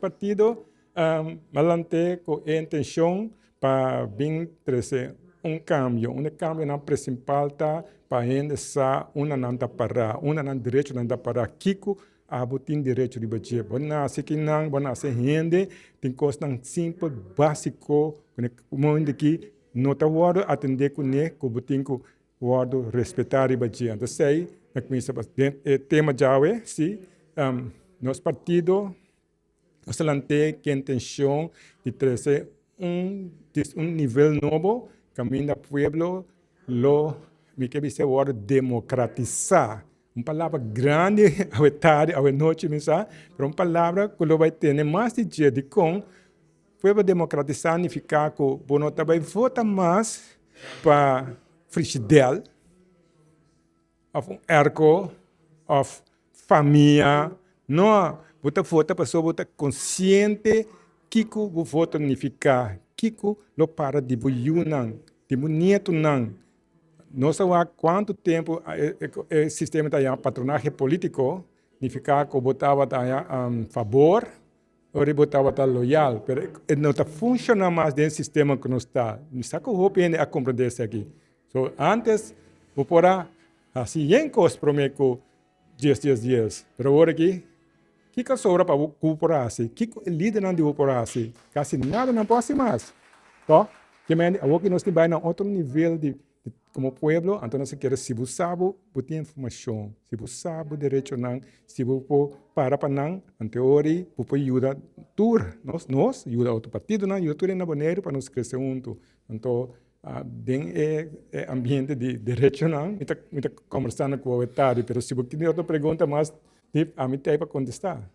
partido malante com a intenção para vir trazer cambio na prinsipal tá para essa nanta pará, nan direito nanta pará, kiko tem direito de bater. Bona se que não, bona se rende, tem coisa simples, básico, como que não tá word atender com né, com botin com word respeitar e bater. Então sei, na começa tema já é, sim, nosso partido excelente que intenção de trazer nível novo, kaminda pueblo, me que dizer word democratizar. Uma palavra grande, a tarde, a noite, mas uma palavra que vai ter mais de dia de com pueblo democratizar significa que o bonota vai votar mais para frigidaire, of ergo, of família, não, você vota para pessoa vota consciente que o voto significa, que o para de buiunan, de bonito não. Não sei quanto tempo o sistema da patronagem político significa que votava a favor ou votava loyal, mas não está funcionando mais dentro do sistema que nós está. Não está com o a compreender isso aqui. So, antes, vou pôr assim, em coisa para mim com 10. Mas agora aqui, o que sobra para o por assim? O que o líder não deu por assim? Quase nada não pode mais. Então, que nós temos em outro nível de como pueblo, então nós queremos se você sabe, botar informação, se você sabe derechonan, se você para não, em teoria, você ajuda nós ajuda outro partido, ajuda tudo na Boneiru para nós crescer junto. Então, dentro do ambiente de derechonan, muita conversando com o tarde, mas se você tem outra pergunta mais, a mim tem para contestar.